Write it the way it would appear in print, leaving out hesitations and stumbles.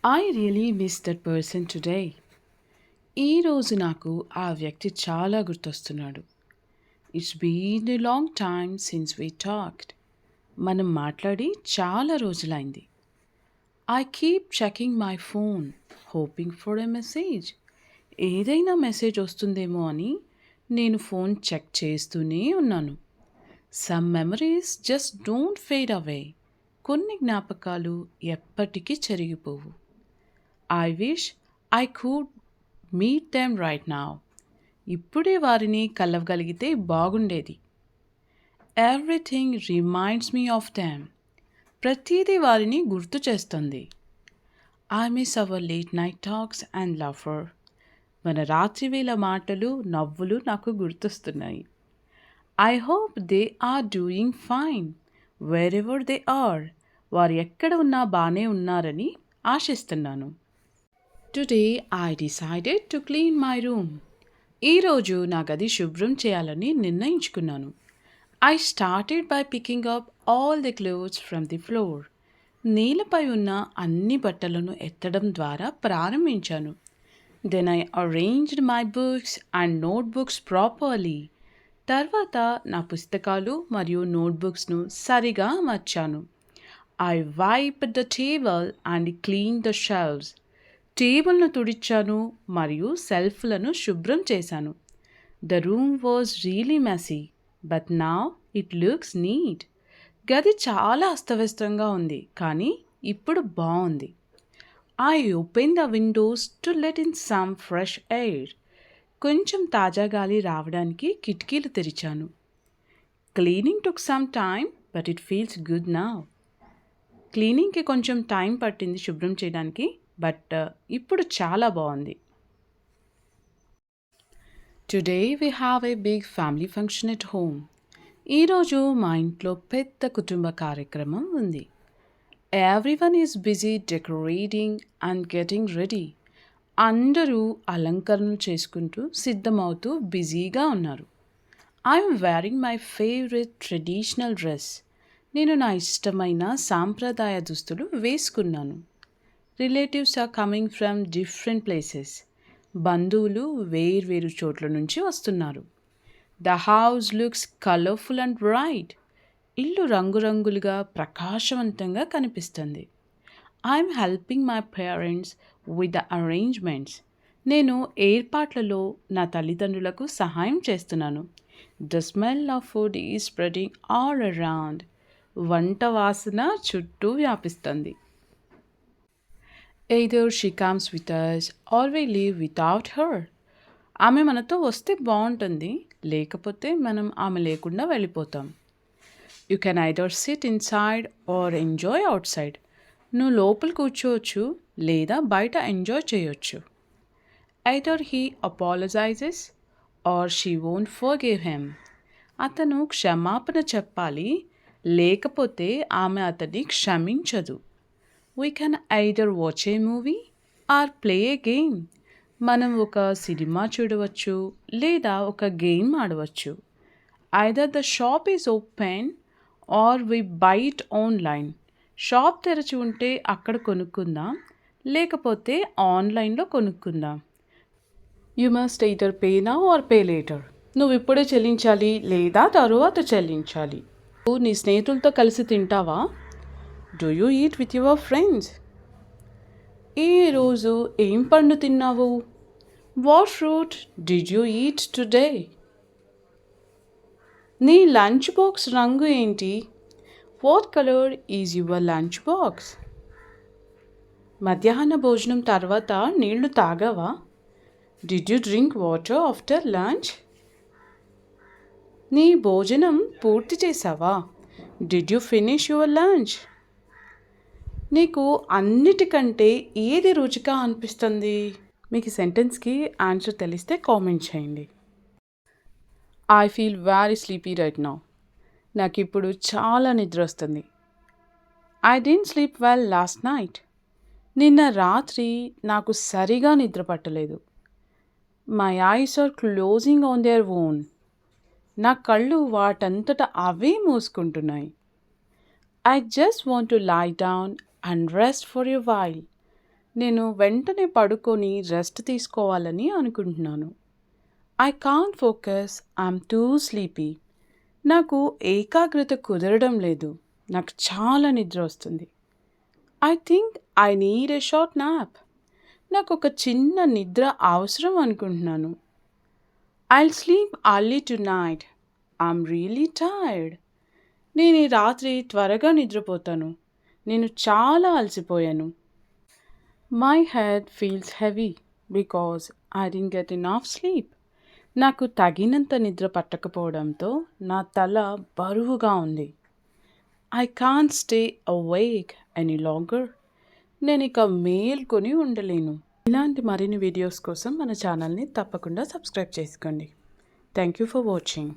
I really miss that person today. ఈరోజు నాకు ఆ వ్యక్తి చాలా గుర్తొస్తున్నాడు. It's been a long time since we talked. మనం మాట్లాడి చాలా రోజులైంది. I keep checking my phone, hoping for a message. ఏదైనా మెసేజ్ వస్తుందేమో అని నేను ఫోన్ చెక్ చేస్తూనే ఉన్నాను. Some memories just don't fade away. కొన్ని జ్ఞాపకాలు ఎప్పటికీ చెరిగిపోవు. I wish I could meet them right now. ఇప్పుడే వారిని కలవగలిగితే బాగుండేది. Everything reminds me of them. ప్రతిదీ వారిని గుర్తు చేస్తుంది. I miss our late night talks and laughter. మన రాత్రివేళ మాటలు నవ్వులు నాకు గుర్తొస్తున్నాయి. I hope they are doing fine wherever they are. వారు ఎక్కడ ఉన్నా బాగానే ఉన్నారని ఆశిస్తున్నాను. Today I decided to clean my room. ఈరోజు నా గది శుభ్రం చేయాలని నిర్ణయించుకున్నాను. I started by picking up all the clothes from the floor. నేలపై ఉన్న అన్ని బట్టలను ఎత్తడం ద్వారా ప్రారంభించాను. Then I arranged my books and notebooks properly. తర్వాత నా పుస్తకాలు మరియు నోట్బుక్స్ను సరిగా అమర్చాను. I wiped the table and clean the shelves. టేబుల్ను తుడిచాను మరియు సెల్ఫ్లను శుభ్రం చేశాను. The room was really messy but now it looks neat. గది చాలా అస్తవ్యస్తంగా ఉంది కానీ ఇప్పుడు బాగుంది. I open the windows to let in some fresh air. కొంచెం తాజా గాలి రావడానికి కిటికీలు తెరిచాను. Cleaning took some time but it feels good now. క్లీనింగ్కి కొంచెం టైం పట్టింది శుభ్రం చేయడానికి, బట్ ఇప్పుడు చాలా బాగుంది. Today we have a big family function at home. ఈరోజు మా ఇంట్లో పెద్ద కుటుంబ కార్యక్రమం ఉంది. Everyone is busy decorating and getting ready. అందరూ అలంకరణలు చేసుకుంటూ సిద్ధమవుతూ బిజీగా ఉన్నారు. I'm wearing my favourite traditional dress. నేను నా ఇష్టమైన సాంప్రదాయ దుస్తులు వేసుకున్నాను. Relatives are coming from different places. బంధువులు వేర్వేరు చోట్ల నుంచి వస్తున్నారు. The house looks colourful and bright. ఇల్లు రంగురంగులుగా ప్రకాశవంతంగా కనిపిస్తుంది. I'm helping my parents with the arrangements. నేను ఏర్పాట్లలో నా తల్లిదండ్రులకు సహాయం చేస్తున్నాను. The smell of food is spreading all around. వంట వాసన చుట్టూ వ్యాపిస్తుంది. Either she comes with us or we leave without her. ఆమె మనతో వస్తే బాగుంటుంది, లేకపోతే మనం ఆమె లేకుండా వెళ్ళిపోతాం. You can either sit inside or enjoy outside. నువ్వు లోపల కూర్చోవచ్చు లేదా బయట ఎంజాయ్ చేయొచ్చు. Either he apologises or she won't forgive him. అతను క్షమాపణ చెప్పాలి, లేకపోతే ఆమె అతన్ని క్షమించదు. We can either watch a movie or play a game. మనం ఒక సినిమా చూడవచ్చు లేదా ఒక గేమ్ ఆడవచ్చు. Either the shop is open or we buy it online. Shop తెరచి ఉంటే అక్కడ కొనుక్కుందాం, లేకపోతే ఆన్లైన్లో కొనుక్కుందాం. You must either pay now or pay later. నువ్వు ఇప్పుడే చెల్లించాలి లేదా తరువాత చెల్లించాలి. నువ్వు నీ స్నేహితులతో కలిసి తింటావా? Do you eat with your friends? ఈరోజు ఏం పండు తిన్నావు? What fruit did you eat today? నీ లంచ్ బాక్స్ రంగు ఏంటి? What colour is your lunch box? మధ్యాహ్న భోజనం తర్వాత నీళ్లు తాగావా? Did you drink water after lunch? నీ భోజనం పూర్తి చేసావా? Did you finish your lunch? నీకు అన్నిటికంటే ఏది రుచిగా అనిపిస్తుంది? మీకు ఈ సెంటెన్స్కి ఆన్సర్ తెలిస్తే కామెంట్ చేయండి. I feel very sleepy right now. నాకు ఇప్పుడు చాలా నిద్ర వస్తుంది. I didn't sleep well last night. నిన్న రాత్రి నాకు సరిగా నిద్ర పట్టలేదు. My eyes are closing on their own. నా కళ్ళు వాటంతట అవే మూసుకుంటున్నాయి. I just want to lie down and rest for a while. నేను వెంటనే పడుకొని రెస్ట్ తీసుకోవాలని అనుకుంటున్నాను. I can't focus, I'm too sleepy. నాకు ఏకాగ్రత కుదరడం లేదు. నాకు చాలా నిద్ర వస్తుంది. I think I need a short nap. నాకు ఒక చిన్న నిద్ర అవసరం అనుకుంటున్నాను. I'll sleep early tonight. I'm really tired. నేను ఈ రాత్రి త్వరగా నిద్రపోతాను. నేను చాలా అలసిపోయాను. My head feels heavy because I didn't get enough sleep. నాకు తగినంత నిద్ర పట్టకపోవడంతో నా తల బరువుగా ఉంది. I can't stay awake any longer. నేను ఇక మేల్కొని ఉండలేను. ఇలాంటి మరిన్ని వీడియోస్ కోసం మన ఛానల్ని తప్పకుండా సబ్స్క్రైబ్ చేసుకోండి. Thank you for watching.